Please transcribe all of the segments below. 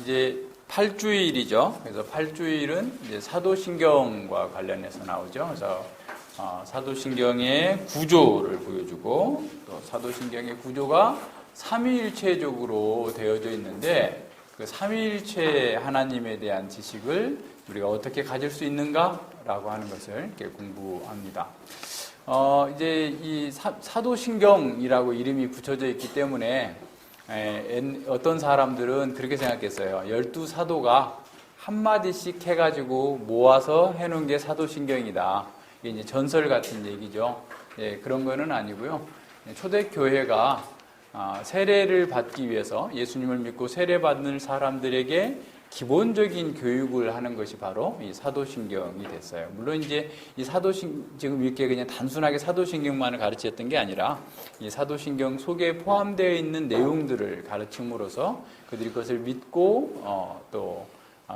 이제 8주일이죠. 그래서 8주일은 이제 사도신경과 관련해서 나오죠. 그래서 사도신경의 구조를 보여주고, 또 사도신경의 구조가 삼위일체적으로 되어져 있는데, 그 삼위일체 하나님에 대한 지식을 우리가 어떻게 가질 수 있는가라고 하는 것을 이렇게 공부합니다. 이제 이 사도신경이라고 이름이 붙여져 있기 때문에 어떤 사람들은 그렇게 생각했어요. 12사도가 한마디씩 해가지고 모아서 해놓은 게 사도신경이다. 이게 이제 전설 같은 얘기죠. 그런 거는 아니고요. 초대교회가 세례를 받기 위해서 예수님을 믿고 세례받는 사람들에게 기본적인 교육을 하는 것이 바로 이 사도신경이 됐어요. 물론 이제 이 지금 이렇게 그냥 단순하게 사도신경만을 가르쳤던 게 아니라 이 사도신경 속에 포함되어 있는 내용들을 가르침으로써 그들이 그것을 믿고 또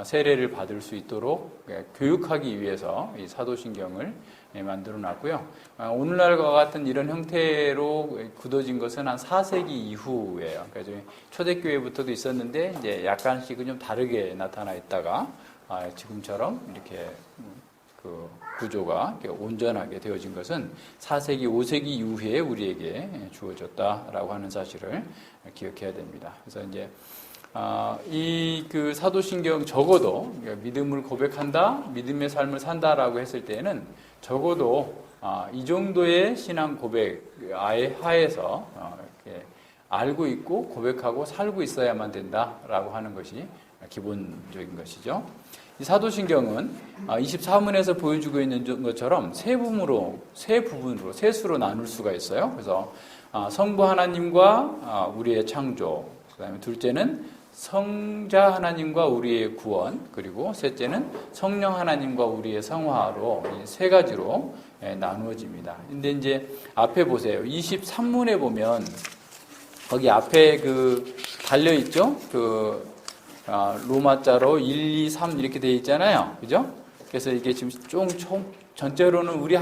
세례를 받을 수 있도록 교육하기 위해서 이 사도신경을 만들어 놨고요. 오늘날과 같은 이런 형태로 굳어진 것은 한 4세기 이후예요. 그래서 초대교회부터도 있었는데 이제 약간씩은 좀 다르게 나타나 있다가 지금처럼 이렇게 그 구조가 이렇게 온전하게 되어진 것은 4세기, 5세기 이후에 우리에게 주어졌다라고 하는 사실을 기억해야 됩니다. 그래서 이제 이 그 사도신경 적어도 믿음을 고백한다, 믿음의 삶을 산다라고 했을 때는 적어도 이 정도의 신앙 고백 하에서 이렇게 알고 있고 고백하고 살고 있어야만 된다라고 하는 것이 기본적인 것이죠. 이 사도신경은 24문에서 보여주고 있는 것처럼 세 부분으로 셋으로 나눌 수가 있어요. 그래서 성부 하나님과 우리의 창조, 그다음에 둘째는 성자 하나님과 우리의 구원, 그리고 셋째는 성령 하나님과 우리의 성화로 이 세 가지로 나누어집니다. 근데 이제 앞에 보세요. 23문에 보면 거기 앞에 그 달려 있죠? 그 로마자로 1, 2, 3 이렇게 되어 있잖아요. 그죠? 그래서 이게 지금 총 전체로는 우리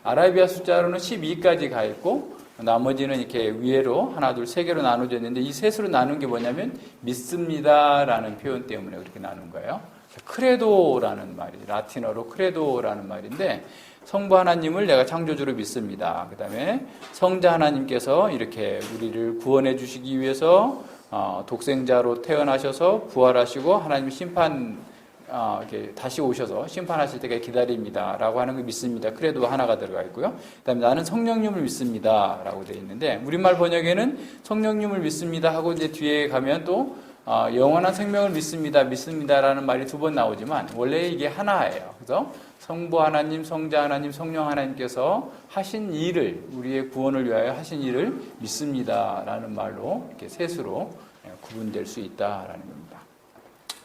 아라비아 숫자로는 12까지 가 있고 나머지는 이렇게 위에로 하나, 둘, 세 개로 나눠져 있는데 이 셋으로 나눈 게 뭐냐면 믿습니다라는 표현 때문에 그렇게 나눈 거예요. 크레도라는 말이 라틴어로 크레도라는 말인데 성부 하나님을 내가 창조주로 믿습니다. 그 다음에 성자 하나님께서 이렇게 우리를 구원해 주시기 위해서 독생자로 태어나셔서 부활하시고 하나님 이렇게 다시 오셔서 심판하실 때까지 기다립니다. 라고 하는 거 믿습니다. 그래도 하나가 들어가 있고요. 그 다음에 나는 성령님을 믿습니다. 라고 되어 있는데, 우리말 번역에는 성령님을 믿습니다. 하고 이제 뒤에 가면 또, 영원한 생명을 믿습니다. 라는 말이 두 번 나오지만, 원래 이게 하나예요. 그래서 성부 하나님, 성자 하나님, 성령 하나님께서 하신 일을, 우리의 구원을 위하여 하신 일을 믿습니다. 라는 말로 이렇게 셋으로 구분될 수 있다라는 겁니다.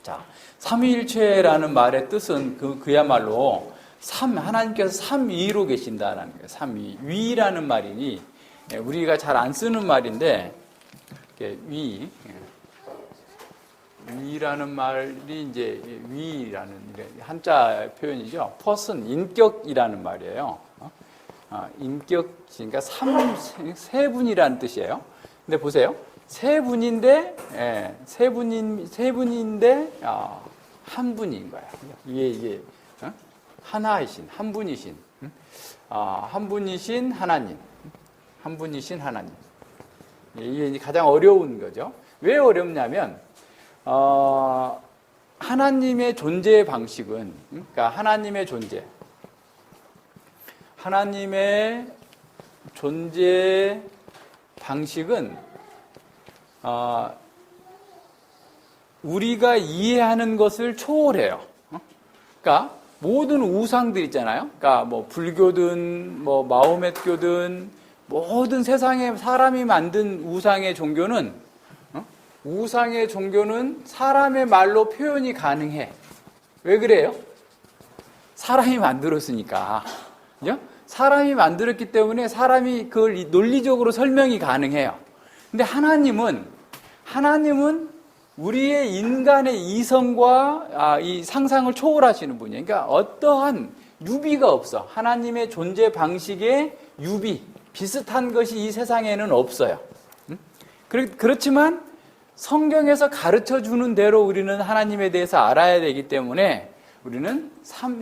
자, 삼위일체라는 말의 뜻은 그야말로 하나님께서 삼위로 계신다라는 거예요. 삼위. 위라는 말이니 우리가 잘 안 쓰는 말인데 위라는 말이 이제 위라는 한자 표현이죠. person, 인격이라는 말이에요. 인격, 그러니까 세 분이라는 뜻이에요. 근데 보세요. 세 분인데 한 분인 거야. 이게 하나이신, 한 분이신, 한 분이신 하나님, 한 분이신 하나님. 이게 가장 어려운 거죠. 왜 어렵냐면 하나님의 존재 방식은, 그러니까 하나님의 존재 방식은 우리가 이해하는 것을 초월해요. 그러니까 모든 우상들 있잖아요. 그러니까 뭐 불교든 뭐 마호멧교든 모든 세상에 사람이 만든 우상의 종교는 사람의 말로 표현이 가능해. 왜 그래요? 사람이 만들었으니까. 그죠? 사람이 만들었기 때문에 사람이 그걸 논리적으로 설명이 가능해요. 근데 하나님은 우리의 인간의 이성과 이 상상을 초월하시는 분이에요. 그러니까 어떠한 유비가 없어. 하나님의 존재 방식의 비슷한 것이 이 세상에는 없어요. 그렇지만 성경에서 가르쳐 주는 대로 우리는 하나님에 대해서 알아야 되기 때문에 우리는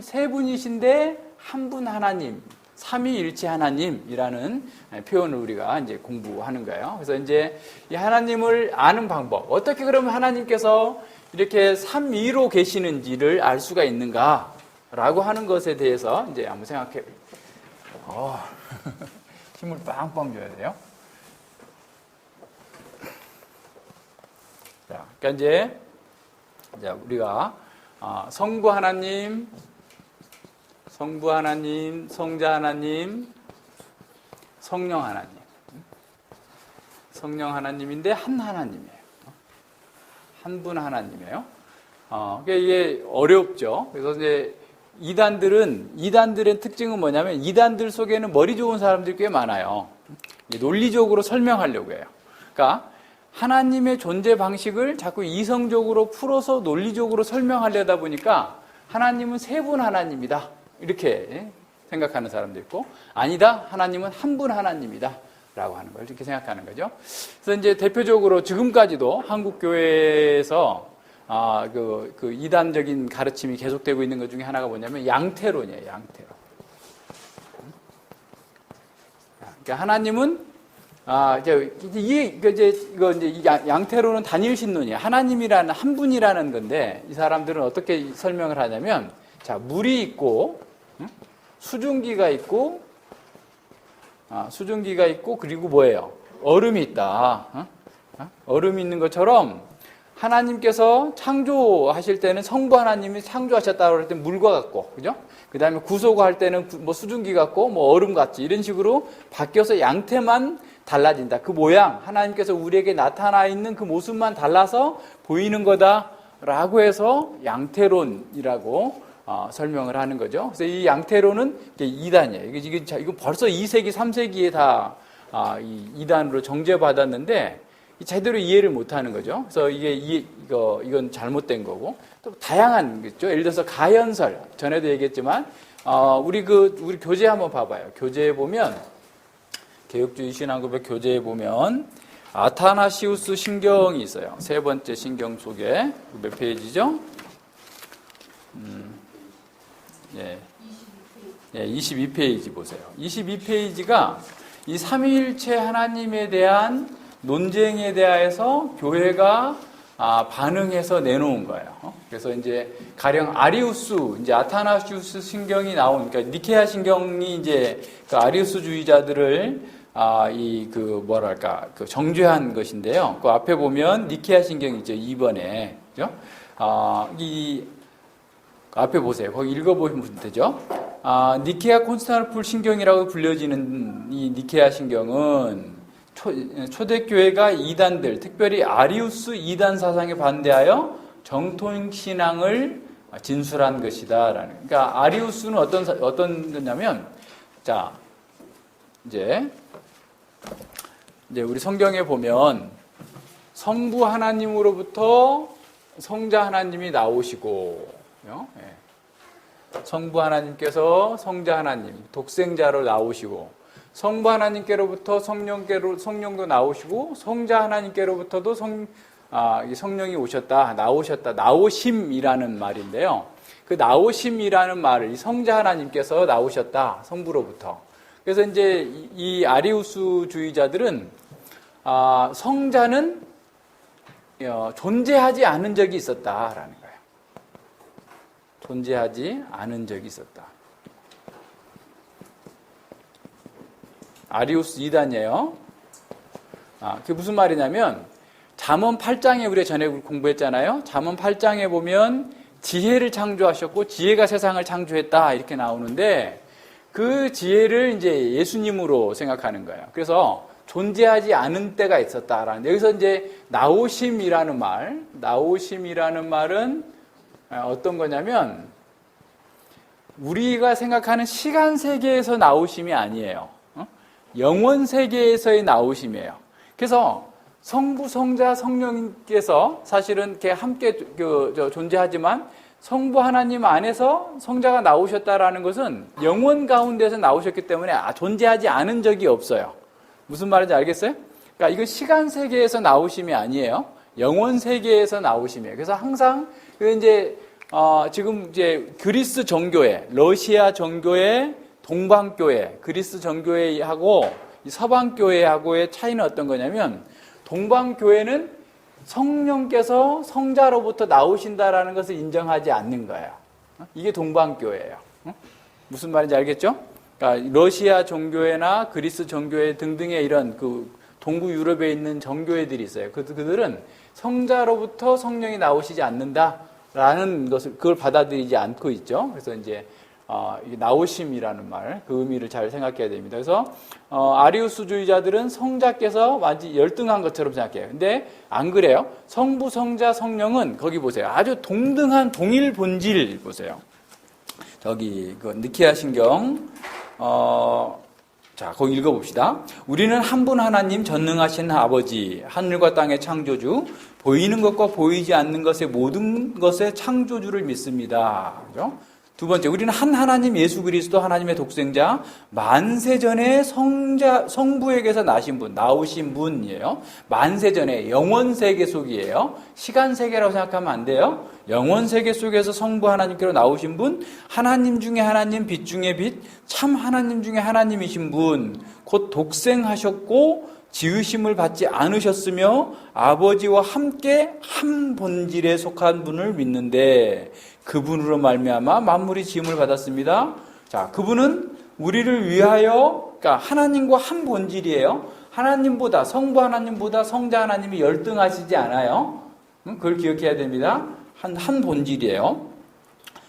세 분이신데 한 분 하나님, 삼위일체 하나님이라는 표현을 우리가 이제 공부하는 거예요. 그래서 이제 이 하나님을 아는 방법, 어떻게 그러면 하나님께서 이렇게 삼위로 계시는지를 알 수가 있는가라고 하는 것에 대해서 이제 한번 생각해. 힘을 빵빵 줘야 돼요. 자, 그러니까 이제 우리가 성부 하나님, 성자 하나님, 성령 하나님. 성령 하나님인데 한 하나님이에요. 한 분 하나님이에요. 그러니까 이게 어렵죠. 그래서 이제 이단들의 특징은 뭐냐면 이단들 속에는 머리 좋은 사람들이 꽤 많아요. 논리적으로 설명하려고 해요. 그러니까 하나님의 존재 방식을 자꾸 이성적으로 풀어서 논리적으로 설명하려다 보니까 하나님은 세 분 하나님이다. 이렇게 생각하는 사람도 있고, 아니다. 하나님은 한 분 하나님이다. 라고 하는 걸 이렇게 생각하는 거죠. 그래서 이제 대표적으로 지금까지도 한국 교회에서 그 이단적인 가르침이 계속되고 있는 것 중에 하나가 뭐냐면 양태론이에요. 양태론. 그러니까 하나님은 이거 이제 양태론은 단일 신론이에요. 하나님이라는 한 분이라는 건데 이 사람들은 어떻게 설명을 하냐면, 자, 물이 있고 수증기가 있고 그리고 뭐예요? 얼음이 있다. 얼음이 있는 것처럼 하나님께서 창조하실 때는 성부 하나님이 창조하셨다고 할 때 물과 같고, 그죠? 그 다음에 구속할 때는 뭐 수증기 같고, 뭐 얼음 같지. 이런 식으로 바뀌어서 양태만 달라진다. 그 모양, 하나님께서 우리에게 나타나 있는 그 모습만 달라서 보이는 거다라고 해서 양태론이라고 설명을 하는 거죠. 그래서 이 양태론은 이단이에요. 이거 벌써 2세기, 3세기에 다 이단으로 정죄받았는데 제대로 이해를 못하는 거죠. 그래서 이건 잘못된 거고, 또 다양한 거죠. 예를 들어서 가연설, 전에도 얘기했지만 우리 교재 한번 봐봐요. 교재에 보면, 개혁주의 신앙고백 교재에 보면 아타나시우스 신경이 있어요. 세 번째 신경 속에 몇 페이지죠? 22페이지 보세요. 22페이지가 이 삼위일체 하나님에 대한 논쟁에 대해서 교회가 반응해서 내놓은 거예요. 그래서 이제 가령 아리우스, 이제 아타나시우스 신경이 나온, 그러니까 니케아 신경이 이제 그 아리우스주의자들을 정죄한 것인데요. 그 앞에 보면 니케아 신경이 있죠. 2번에. 그죠? 앞에 보세요. 거기 읽어보시면 되죠. 니케아 콘스탄티노플 신경이라고 불려지는 이 니케아 신경은 초대교회가 이단들, 특별히 아리우스 이단 사상에 반대하여 정통신앙을 진술한 것이다. 그러니까 아리우스는 어떤 거냐면, 자, 이제 우리 성경에 보면 성부 하나님으로부터 성자 하나님이 나오시고, 성부 하나님께서 성자 하나님, 독생자로 나오시고, 성부 하나님께로부터 성령도 나오시고, 성자 하나님께로부터도 성령이 나오셨다. 나오심이라는 말인데요. 그 나오심이라는 말을 이 성자 하나님께서 나오셨다. 성부로부터. 그래서 이제 이 아리우스주의자들은 성자는 존재하지 않은 적이 있었다라는 거예요. 존재하지 않은 적이 있었다. 아리우스 이단이에요. 그게 무슨 말이냐면, 잠언 8장에 우리가 전에 공부했잖아요. 잠언 8장에 보면 지혜를 창조하셨고 지혜가 세상을 창조했다 이렇게 나오는데, 그 지혜를 이제 예수님으로 생각하는 거예요. 그래서 존재하지 않은 때가 있었다라는, 여기서 이제 나오심이라는 말은 어떤 거냐면, 우리가 생각하는 시간 세계에서 나오심이 아니에요. 영원 세계에서의 나오심이에요. 그래서 성부, 성자, 성령님께서 사실은 이렇게 함께 존재하지만 성부 하나님 안에서 성자가 나오셨다라는 것은 영원 가운데서 나오셨기 때문에 존재하지 않은 적이 없어요. 무슨 말인지 알겠어요? 그러니까 이건 시간 세계에서 나오심이 아니에요. 영원 세계에서 나오심이에요. 그래서 항상 지금 이제 그리스 정교회, 러시아 정교회, 동방교회, 그리스 정교회하고 서방교회하고의 차이는 어떤 거냐면, 동방교회는 성령께서 성자로부터 나오신다라는 것을 인정하지 않는 거예요. 이게 동방교회예요. 무슨 말인지 알겠죠? 그러니까 러시아 정교회나 그리스 정교회 등등의 이런 그 동구 유럽에 있는 정교회들이 있어요. 그들은 성자로부터 성령이 나오시지 않는다라는 것을, 그걸 받아들이지 않고 있죠. 그래서 이제 이게 나오심이라는 말, 그 의미를 잘 생각해야 됩니다. 그래서 아리우스주의자들은 성자께서 마치 열등한 것처럼 생각해요. 근데 안 그래요. 성부, 성자, 성령은 거기 보세요. 아주 동등한 동일 본질 보세요. 저기 그 느키아 신경 자, 거기 읽어봅시다. 우리는 한 분 하나님 전능하신 아버지, 하늘과 땅의 창조주, 보이는 것과 보이지 않는 것의 모든 것의 창조주를 믿습니다. 그죠? 두 번째, 우리는 한 하나님 예수 그리스도 하나님의 독생자, 만세전에 성부에게서 나오신 분이에요. 만세전에 영원세계 속이에요. 시간세계라고 생각하면 안 돼요. 영원세계 속에서 성부 하나님께로 나오신 분, 하나님 중에 하나님, 빛 중에 빛, 참 하나님 중에 하나님이신 분, 곧 독생하셨고 지으심을 받지 않으셨으며 아버지와 함께 한 본질에 속한 분을 믿는데 그분으로 말미암아 만물이 지음을 받았습니다. 자, 그분은 우리를 위하여, 그러니까 하나님과 한 본질이에요. 하나님보다, 성부 하나님보다 성자 하나님이 열등하시지 않아요. 그걸 기억해야 됩니다. 한 본질이에요.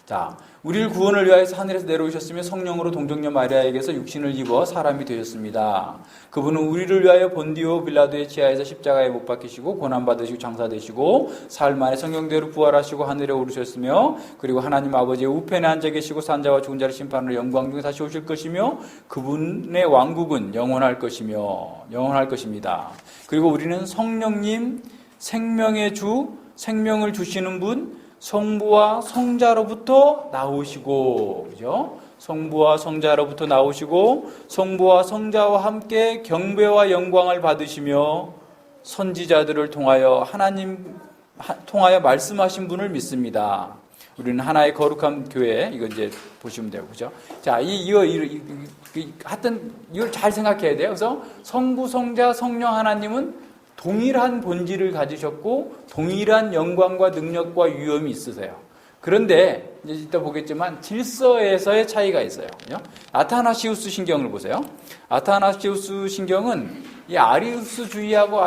자, 우리를 구원을 위하여서 하늘에서 내려오셨으며 성령으로 동정녀 마리아에게서 육신을 입어 사람이 되셨습니다. 그분은 우리를 위하여 본디오 빌라도의 지하에서 십자가에 못 박히시고 고난받으시고 장사되시고 사흘 만에 성령대로 부활하시고 하늘에 오르셨으며 그리고 하나님 아버지의 우편에 앉아 계시고 산자와 죽은 자를 심판하러 영광 중에 다시 오실 것이며 그분의 왕국은 영원할 것입니다. 그리고 우리는 성령님 생명의 주, 생명을 주시는 분, 성부와 성자로부터 나오시고, 그죠? 성부와 성자로부터 나오시고, 성부와 성자와 함께 경배와 영광을 받으시며, 선지자들을 통하여 말씀하신 분을 믿습니다. 우리는 하나의 거룩한 교회, 이거 이제 보시면 되고, 그죠? 자, 하여튼, 이걸 잘 생각해야 돼요. 그래서 성부, 성자, 성령 하나님은 동일한 본질을 가지셨고 동일한 영광과 능력과 위엄이 있으세요. 그런데 이제 이따 보겠지만 질서에서의 차이가 있어요. 아타나시우스 신경을 보세요. 아타나시우스 신경은 이 아리우스주의하고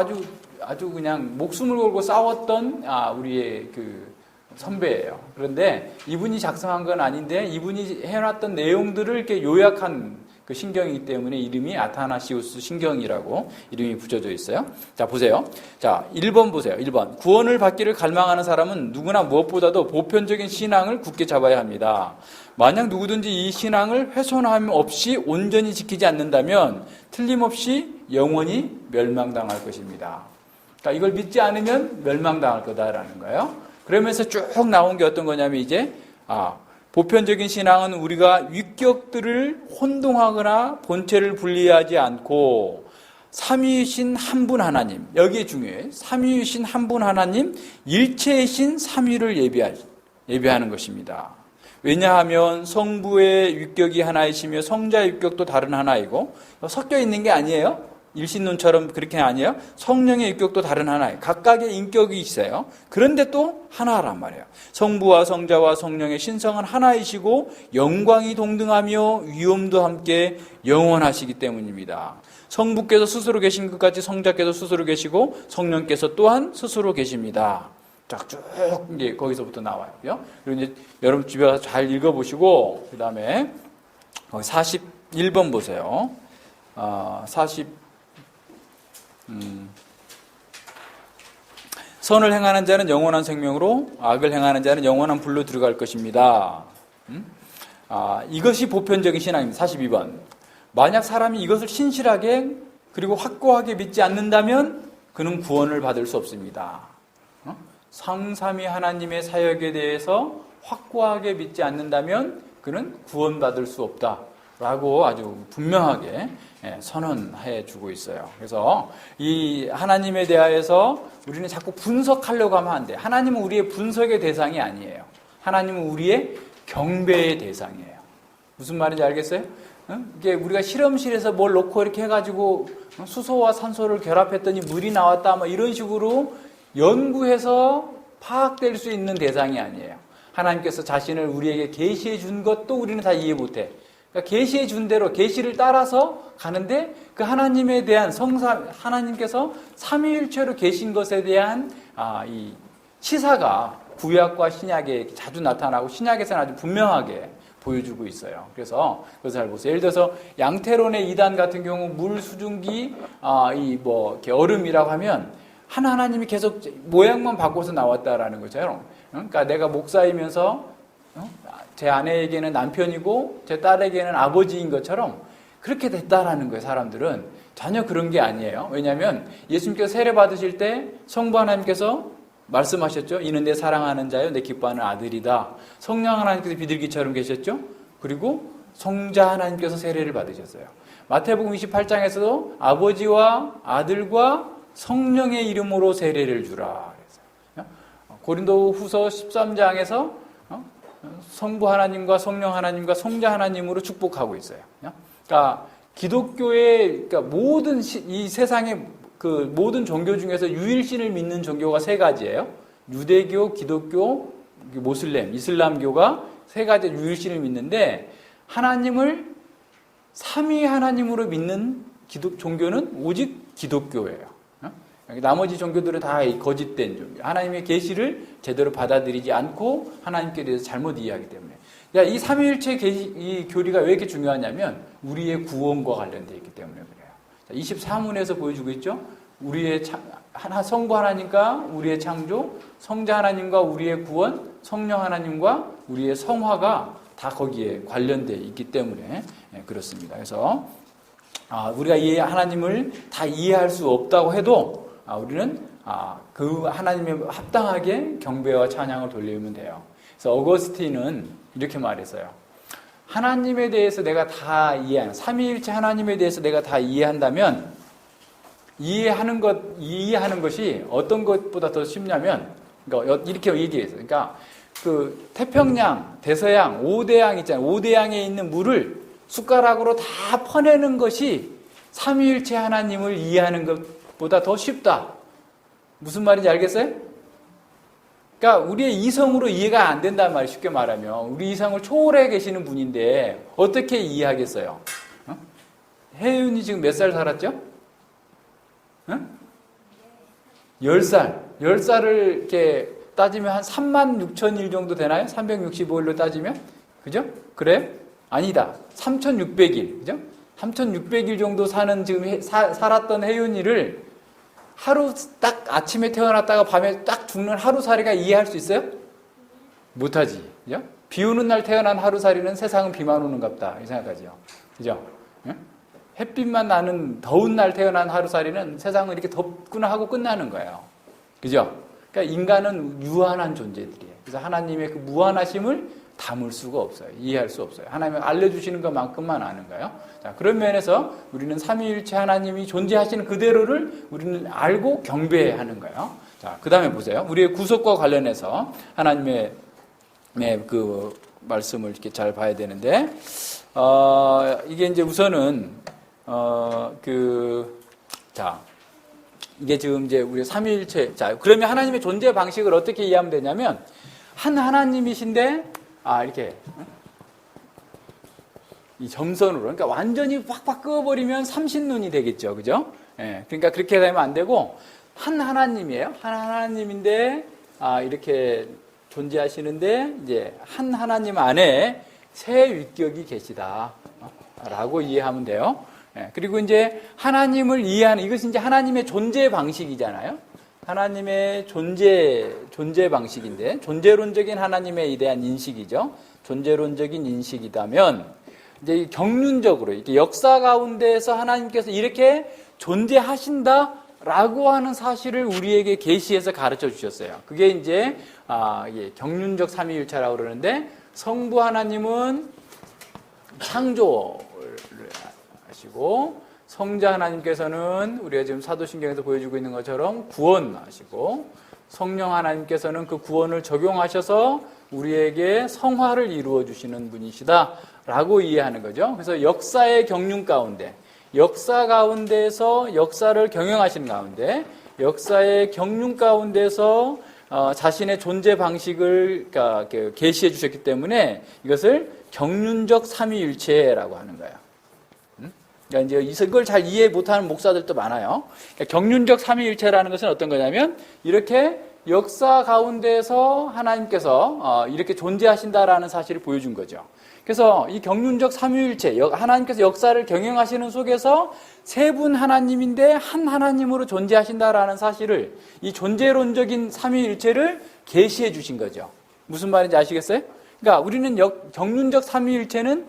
아주 그냥 목숨을 걸고 싸웠던 우리의 그 선배예요. 그런데 이분이 작성한 건 아닌데 이분이 해놨던 내용들을 이렇게 요약한 그 신경이기 때문에 이름이 아타나시우스 신경이라고 이름이 붙여져 있어요. 자, 보세요. 자, 1번 보세요. 1번. 구원을 받기를 갈망하는 사람은 누구나 무엇보다도 보편적인 신앙을 굳게 잡아야 합니다. 만약 누구든지 이 신앙을 훼손함 없이 온전히 지키지 않는다면 틀림없이 영원히 멸망당할 것입니다. 그러니까 이걸 믿지 않으면 멸망당할 거다라는 거예요. 그러면서 쭉 나온 게 어떤 거냐면 이제 보편적인 신앙은 우리가 위격들을 혼동하거나 본체를 분리하지 않고 삼위이신 한 분 하나님, 여기에 중요해요. 삼위이신 한 분 하나님, 일체이신 삼위를 예배하는 것입니다. 왜냐하면 성부의 위격이 하나이시며 성자의 위격도 다른 하나이고 섞여 있는 게 아니에요. 일신론처럼 그렇게 아니에요. 성령의 인격도 다른 하나예요. 각각의 인격이 있어요. 그런데 또 하나란 말이에요. 성부와 성자와 성령의 신성은 하나이시고 영광이 동등하며 위엄도 함께 영원하시기 때문입니다. 성부께서 스스로 계신 것 같이 성자께서 스스로 계시고 성령께서 또한 스스로 계십니다. 쭉 이제 거기서부터 나와요. 그리고 이제 여러분 집에 가서 잘 읽어보시고 그 다음에 41번 보세요. 선을 행하는 자는 영원한 생명으로 악을 행하는 자는 영원한 불로 들어갈 것입니다. 이것이 보편적인 신앙입니다. 42번. 만약 사람이 이것을 신실하게 그리고 확고하게 믿지 않는다면 그는 구원을 받을 수 없습니다. 성삼위 하나님의 사역에 대해서 확고하게 믿지 않는다면 그는 구원받을 수 없다 라고 아주 분명하게 선언해 주고 있어요. 그래서 이 하나님에 대하여서 우리는 자꾸 분석하려고 하면 안 돼. 하나님은 우리의 분석의 대상이 아니에요. 하나님은 우리의 경배의 대상이에요. 무슨 말인지 알겠어요? 이게 우리가 실험실에서 뭘 놓고 이렇게 해가지고 수소와 산소를 결합했더니 물이 나왔다, 뭐 이런 식으로 연구해서 파악될 수 있는 대상이 아니에요. 하나님께서 자신을 우리에게 계시해 준 것도 우리는 다 이해 못해. 그러니까 계시해 준 대로 계시를 따라서 가는데 그 하나님에 대한 하나님께서 삼위일체로 계신 것에 대한 이 시사가 구약과 신약에 자주 나타나고 신약에서는 아주 분명하게 보여주고 있어요. 그래서 그것을 잘 보세요. 예를 들어서 양태론의 이단 같은 경우 물 수증기 이렇게 얼음이라고 하면 하나님이 계속 모양만 바꿔서 나왔다라는 것처럼, 그러니까 내가 목사이면서 제 아내에게는 남편이고 제 딸에게는 아버지인 것처럼 그렇게 됐다라는 거예요. 사람들은 전혀 그런 게 아니에요. 왜냐하면 예수님께서 세례 받으실 때 성부 하나님께서 말씀하셨죠. 이는 내 사랑하는 자요 내 기뻐하는 아들이다. 성령 하나님께서 비둘기처럼 계셨죠. 그리고 성자 하나님께서 세례를 받으셨어요. 마태복음 28장에서도 아버지와 아들과 성령의 이름으로 세례를 주라 그랬어요. 고린도 후서 13장에서 성부 하나님과 성령 하나님과 성자 하나님으로 축복하고 있어요. 그러니까 기독교의 모든 이 세상의 그 모든 종교 중에서 유일신을 믿는 종교가 세 가지예요. 유대교, 기독교, 모슬렘, 이슬람교가 세 가지 유일신을 믿는데 하나님을 삼위 하나님으로 믿는 종교는 오직 기독교예요. 나머지 종교들은 다 거짓된 종교. 하나님의 계시를 제대로 받아들이지 않고 하나님께 대해서 잘못 이해하기 때문에. 이 삼위일체 이 교리가 왜 이렇게 중요하냐면 우리의 구원과 관련되어 있기 때문에 그래요. 24문에서 보여주고 있죠. 우리의 성부 하나님과 우리의 창조, 성자 하나님과 우리의 구원, 성령 하나님과 우리의 성화가 다 거기에 관련되어 있기 때문에 그렇습니다. 그래서 우리가 이 하나님을 다 이해할 수 없다고 해도 우리는 그 하나님에 합당하게 경배와 찬양을 돌리면 돼요. 그래서 어거스틴은 이렇게 말했어요. 하나님에 대해서 내가 다 이해하는, 삼위일체 하나님에 대해서 내가 다 이해한다면 이해하는 것이 어떤 것보다 더 쉽냐면, 그러니까 이렇게 얘기했어요. 그러니까 그 태평양, 대서양, 5대양 있잖아요. 5대양에 있는 물을 숟가락으로 다 퍼내는 것이 삼위일체 하나님을 이해하는 것보다 더 쉽다. 무슨 말인지 알겠어요? 그러니까 우리의 이성으로 이해가 안 된단 말이에요. 쉽게 말하면 우리 이성을 초월해 계시는 분인데 어떻게 이해하겠어요? 혜윤이 지금 몇 살 살았죠? 10살. 10살을 이렇게 따지면 한 36,000일 정도 되나요? 365일로 따지면? 그죠? 그래? 아니다. 3,600일. 그죠? 3,600일 정도 사는 지금 살았던 혜윤이를 하루 딱 아침에 태어났다가 밤에 딱 죽는 하루살이가 이해할 수 있어요? 못하지. 그죠? 비 오는 날 태어난 하루살이는 세상은 비만 오는 갑다. 이 생각하죠. 그죠? 햇빛만 나는 더운 날 태어난 하루살이는 세상은 이렇게 덥구나 하고 끝나는 거예요. 그죠? 그러니까 인간은 유한한 존재들이에요. 그래서 하나님의 그 무한하심을 담을 수가 없어요. 이해할 수 없어요. 하나님이 알려주시는 것만큼만 아는 거예요. 자, 그런 면에서 우리는 삼위일체 하나님이 존재하시는 그대로를 우리는 알고 경배하는 거예요. 자, 그 다음에 보세요. 우리의 구속과 관련해서 하나님의 그 말씀을 이렇게 잘 봐야 되는데, 이게 이제 우선은, 이게 지금 이제 우리 삼위일체. 자, 그러면 하나님의 존재 방식을 어떻게 이해하면 되냐면, 한 하나님이신데, 이렇게, 이 점선으로. 그러니까 완전히 팍팍 끄어버리면 삼신론이 되겠죠. 그죠? 예. 그러니까 그렇게 되면 안 되고, 한 하나님이에요. 한 하나님인데, 이렇게 존재하시는데, 이제, 한 하나님 안에 세 위격이 계시다. 라고 이해하면 돼요. 예. 그리고 이제 하나님을 이해하는, 이것이 이제 하나님의 존재 방식이잖아요. 하나님의 존재 방식인데, 존재론적인 하나님에 대한 인식이죠. 존재론적인 인식이다면, 이제 경륜적으로, 이렇게 역사 가운데에서 하나님께서 이렇게 존재하신다라고 하는 사실을 우리에게 계시해서 가르쳐 주셨어요. 그게 이제, 경륜적 삼위일체라고 그러는데, 성부 하나님은 하시고, 성자 하나님께서는 우리가 지금 사도신경에서 보여주고 있는 것처럼 구원하시고, 성령 하나님께서는 그 구원을 적용하셔서 우리에게 성화를 이루어 주시는 분이시다라고 이해하는 거죠. 그래서 역사의 경륜 가운데, 역사 가운데서 역사를 경영하시는 가운데, 역사의 경륜 가운데서 자신의 존재 방식을 계시해 주셨기 때문에 이것을 경륜적 삼위일체라고 하는 거예요. 그러니까 이제 이걸 잘 이해 못하는 목사들도 많아요. 그러니까 경륜적 삼위일체라는 것은 어떤 거냐면 이렇게 역사 가운데서 하나님께서 이렇게 존재하신다라는 사실을 보여준 거죠. 그래서 이 경륜적 삼위일체, 하나님께서 역사를 경영하시는 속에서 세 분 하나님인데 한 하나님으로 존재하신다라는 사실을, 이 존재론적인 삼위일체를 계시해 주신 거죠. 무슨 말인지 아시겠어요? 그러니까 우리는 경륜적 삼위일체는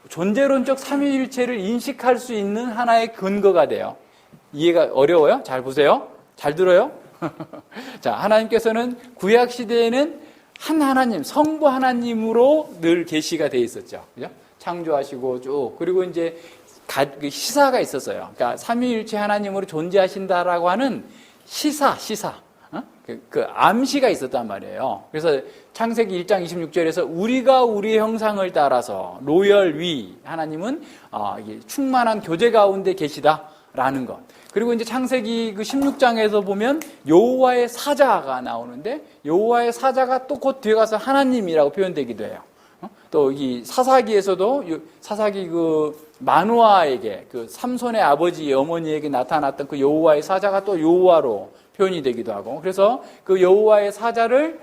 존재론적 삼위일체를 인식할 수 있는 하나의 근거가 돼요. 이해가 어려워요? 잘 보세요. 잘 들어요? 자, 하나님께서는 구약 시대에는 한 하나님, 성부 하나님으로 늘 계시가 돼 있었죠. 그죠? 창조하시고 쭉. 그리고 이제 시사가 있었어요. 그러니까 삼위일체 하나님으로 존재하신다라고 하는 시사. 그 암시가 있었단 말이에요. 그래서 창세기 1장 26절에서 우리가 우리의 형상을 따라서 로열 위 하나님은 충만한 교제 가운데 계시다라는 것. 그리고 이제 창세기 그 16장에서 보면 여호와의 사자가 나오는데 여호와의 사자가 또 곧 뒤에 가서 하나님이라고 표현되기도 해요. 또 이 사사기에서도 사사기 그 마누아에게 그 삼손의 아버지 어머니에게 나타났던 그 여호와의 사자가 또 여호와로 표현이 되기도 하고, 그래서 그 여호와의 사자를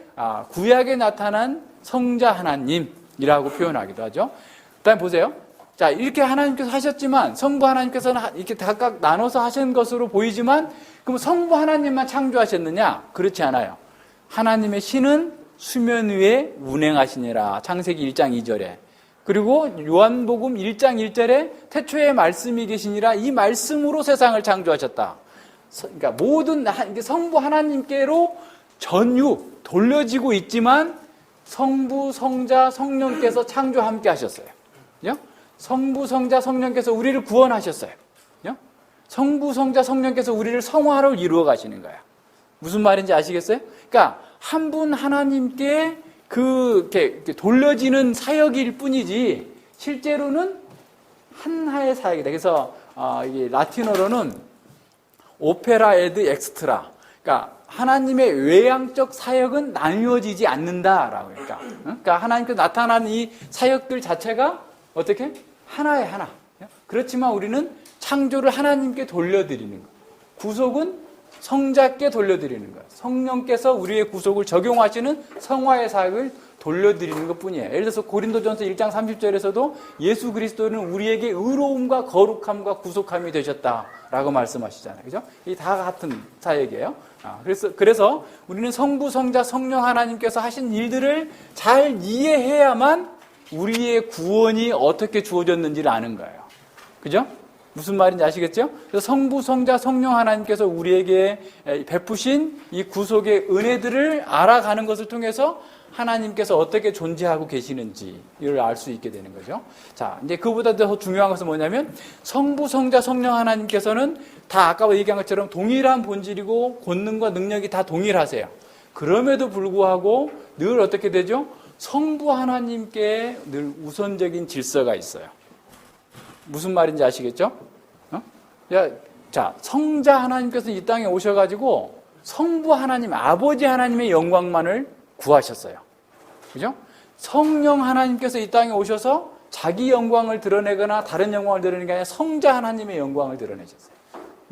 구약에 나타난 성자 하나님이라고 표현하기도 하죠. 그다음에 보세요. 자, 이렇게 하나님께서 하셨지만, 성부 하나님께서는 이렇게 각각 나눠서 하신 것으로 보이지만, 그럼 성부 하나님만 창조하셨느냐? 그렇지 않아요. 하나님의 신은 수면 위에 운행하시니라. 창세기 1장 2절에. 그리고 요한복음 1장 1절에 태초에 말씀이 계시니라. 이 말씀으로 세상을 창조하셨다. 그러니까 모든 성부 하나님께로 전유 돌려지고 있지만 성부, 성자, 성령께서 창조 함께 하셨어요. 성부, 성자, 성령께서 우리를 구원하셨어요. 성부, 성자, 성령께서 우리를 성화로 이루어 가시는 거야. 무슨 말인지 아시겠어요? 그러니까 한 분 하나님께 이렇게 돌려지는 사역일 뿐이지 실제로는 한하의 사역이다. 그래서 이게 라틴어로는 오페라 에드 엑스트라. 그러니까 하나님의 외향적 사역은 나뉘어지지 않는다라고. 그러니까 하나님께서 나타난 이 사역들 자체가 어떻게? 하나의 하나. 그렇지만 우리는 창조를 하나님께 돌려드리는 것. 구속은 성자께 돌려드리는 거예요. 성령께서 우리의 구속을 적용하시는 성화의 사역을 돌려드리는 것뿐이에요. 예를 들어서 고린도전서 1장 30절에서도 예수 그리스도는 우리에게 의로움과 거룩함과 구속함이 되셨다라고 말씀하시잖아요. 그죠? 이 다 같은 사역이에요. 그래서 우리는 성부, 성자, 성령 하나님께서 하신 일들을 잘 이해해야만 우리의 구원이 어떻게 주어졌는지를 아는 거예요. 그죠? 무슨 말인지 아시겠죠? 그래서 성부, 성자, 성령 하나님께서 우리에게 베푸신 이 구속의 은혜들을 알아가는 것을 통해서 하나님께서 어떻게 존재하고 계시는지를 알 수 있게 되는 거죠. 자, 이제 그보다 더 중요한 것은 뭐냐면 성부, 성자, 성령 하나님께서는 다 아까 얘기한 것처럼 동일한 본질이고 권능과 능력이 다 동일하세요. 그럼에도 불구하고 늘 어떻게 되죠? 성부 하나님께 늘 우선적인 질서가 있어요. 무슨 말인지 아시겠죠? 자, 성자 하나님께서 이 땅에 오셔가지고 성부 하나님, 아버지 하나님의 영광만을 구하셨어요. 그죠? 성령 하나님께서 이 땅에 오셔서 자기 영광을 드러내거나 다른 영광을 드러내는 게 아니라 성자 하나님의 영광을 드러내셨어요.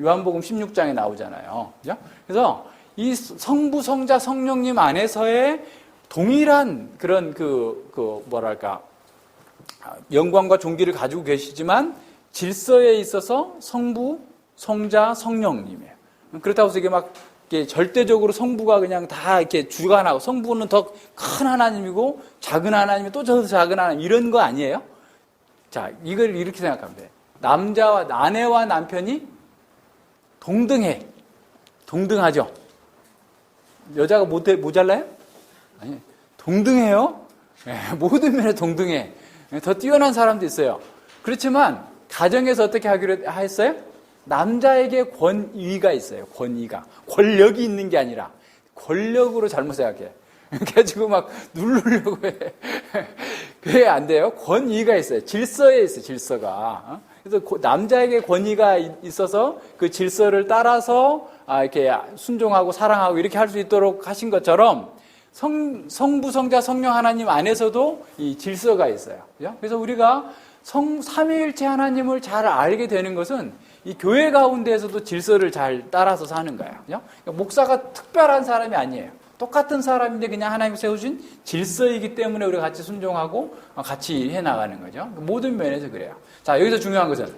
요한복음 16장에 나오잖아요. 그죠? 그래서 이 성부, 성자, 성령님 안에서의 동일한 그런 영광과 존귀를 가지고 계시지만 질서에 있어서 성부, 성자, 성령님이에요. 그렇다고 해서 이게 막 절대적으로 성부가 그냥 다 이렇게 주관하고 성부는 더 큰 하나님이고 작은 하나님이 또 저 작은 하나님 이런 거 아니에요? 자, 이걸 이렇게 생각하면 돼요. 아내와 남편이 동등해. 동등하죠? 여자가 모자라요? 아니, 동등해요? 네, 모든 면에 동등해. 더 뛰어난 사람도 있어요. 그렇지만 가정에서 어떻게 하기로 했어요? 남자에게 권위가 있어요. 권위가. 권력이 있는 게 아니라 권력으로 잘못 생각해. 그래가지고 막 누르려고 해. 그게 안 돼요. 권위가 있어요. 질서에 있어요. 질서가. 그래서 남자에게 권위가 있어서 그 질서를 따라서 이렇게 순종하고 사랑하고 이렇게 할 수 있도록 하신 것처럼 성부, 성자, 성령 하나님 안에서도 이 질서가 있어요. 그래서 우리가 삼위일체 하나님을 잘 알게 되는 것은 이 교회 가운데에서도 질서를 잘 따라서 사는 거예요. 그러니까 목사가 특별한 사람이 아니에요. 똑같은 사람인데 그냥 하나님 세우신 질서이기 때문에 우리가 같이 순종하고 같이 해나가는 거죠. 모든 면에서 그래요. 자, 여기서 중요한 것은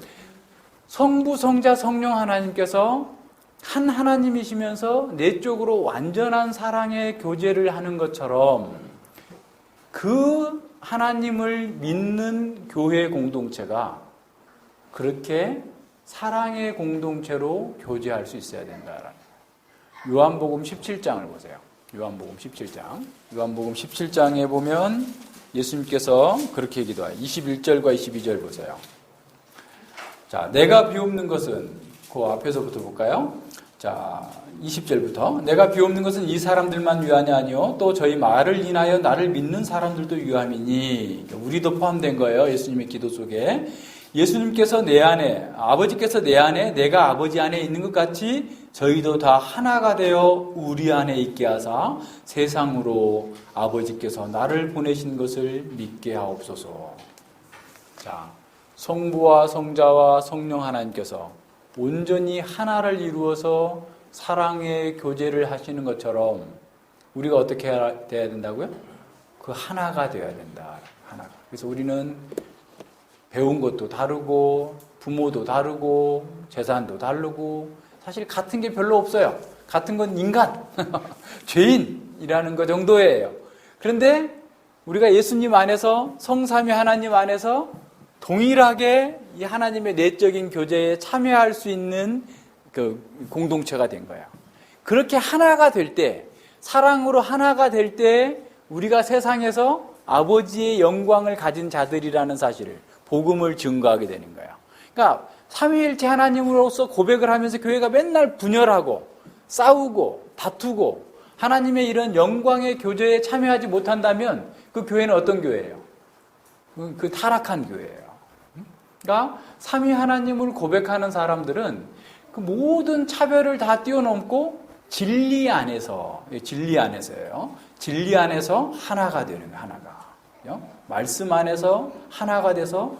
성부, 성자, 성령 하나님께서 한 하나님이시면서 내적으로 완전한 사랑의 교제를 하는 것처럼 그 하나님을 믿는 교회 공동체가 그렇게 사랑의 공동체로 교제할 수 있어야 된다라는 요한복음 17장을 보세요. 요한복음 17장. 요한복음 17장에 보면 예수님께서 그렇게 기도해요. 21절과 22절 보세요. 자, 내가 비옵는 것은 그 앞에서부터 볼까요? 자, 20절부터 내가 비옵는 것은 이 사람들만 위함이 아니요 또 저희 말을 인하여 나를 믿는 사람들도 위함이니 우리도 포함된 거예요. 예수님의 기도 속에 예수님께서 내 안에 아버지께서 내 안에 내가 아버지 안에 있는 것 같이 저희도 다 하나가 되어 우리 안에 있게 하사 세상으로 아버지께서 나를 보내신 것을 믿게 하옵소서. 자, 성부와 성자와 성령 하나님께서 온전히 하나를 이루어서 사랑의 교제를 하시는 것처럼 우리가 어떻게 돼야 된다고요? 그 하나가 되어야 된다. 하나가. 그래서 우리는 배운 것도 다르고 부모도 다르고 재산도 다르고 사실 같은 게 별로 없어요. 같은 건 인간, 죄인이라는 것 정도예요. 그런데 우리가 예수님 안에서 성삼위 하나님 안에서 동일하게 이 하나님의 내적인 교제에 참여할 수 있는 그 공동체가 된 거예요. 그렇게 하나가 될 때, 사랑으로 하나가 될 때 우리가 세상에서 아버지의 영광을 가진 자들이라는 사실을 복음을 증거하게 되는 거예요. 그러니까 삼위일체 하나님으로서 고백을 하면서 교회가 맨날 분열하고 싸우고 다투고 하나님의 이런 영광의 교제에 참여하지 못한다면 그 교회는 어떤 교회예요? 그 타락한 교회예요. 그러니까 삼위 하나님을 고백하는 사람들은 그 모든 차별을 다 뛰어넘고 진리 안에서예요. 진리 안에서 하나가 되는 거예요. 하나가. 말씀 안에서 하나가 돼서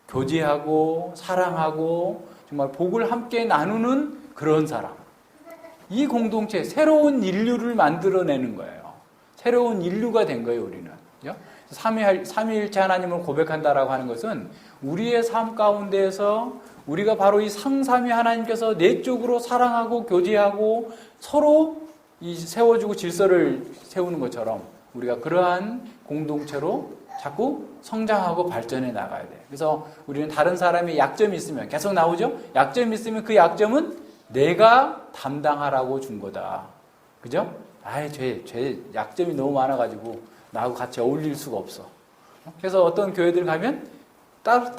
교제하고 사랑하고 정말 복을 함께 나누는 그런 사람. 이 공동체, 새로운 인류를 만들어내는 거예요. 새로운 인류가 된 거예요, 우리는. 삼위일체 하나님을 고백한다라고 하는 것은 우리의 삶 가운데에서 우리가 바로 이 성삼위 하나님께서 내적으로 사랑하고 교제하고 서로 이 세워주고 질서를 세우는 것처럼 우리가 그러한 공동체로 자꾸 성장하고 발전해 나가야 돼요. 그래서 우리는 다른 사람이 약점이 있으면 계속 나오죠? 약점이 있으면 그 약점은 내가 담당하라고 준 거다. 그죠? 쟤 약점이 너무 많아가지고 나하고 같이 어울릴 수가 없어. 그래서 어떤 교회들 가면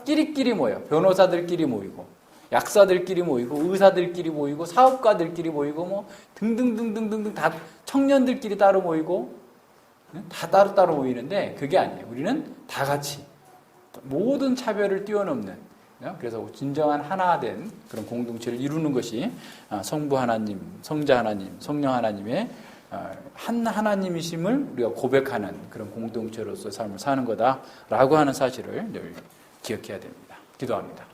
끼리끼리 모여요. 변호사들끼리 모이고, 약사들끼리 모이고, 의사들끼리 모이고, 사업가들끼리 모이고, 뭐 등등등등등등 다 청년들끼리 따로 모이고, 다 따로따로 모이는데 그게 아니에요. 우리는 다 같이 모든 차별을 뛰어넘는, 그래서 진정한 하나 된 그런 공동체를 이루는 것이 성부 하나님, 성자 하나님, 성령 하나님의 한 하나님이심을 우리가 고백하는 그런 공동체로서 삶을 사는 거다라고 하는 사실을 늘 기억해야 됩니다. 기도합니다.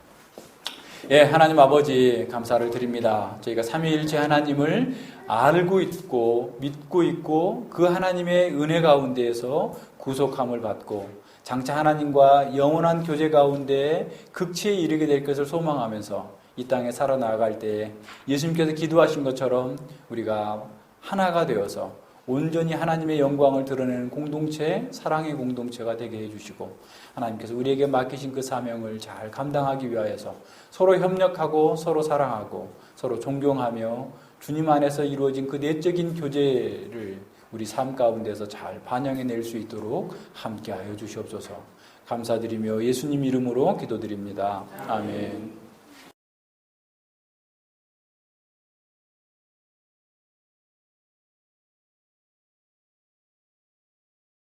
예, 하나님 아버지 감사를 드립니다. 저희가 삼위일체 하나님을 알고 있고 믿고 있고 그 하나님의 은혜 가운데에서 구속함을 받고 장차 하나님과 영원한 교제 가운데 극치에 이르게 될 것을 소망하면서 이 땅에 살아나갈 때 예수님께서 기도하신 것처럼 우리가 하나가 되어서 온전히 하나님의 영광을 드러내는 공동체, 사랑의 공동체가 되게 해주시고 하나님께서 우리에게 맡기신 그 사명을 잘 감당하기 위하여서 서로 협력하고 서로 사랑하고 서로 존경하며 주님 안에서 이루어진 그 내적인 교제를 우리 삶 가운데서 잘 반영해낼 수 있도록 함께하여 주시옵소서. 감사드리며 예수님 이름으로 기도드립니다. 아멘.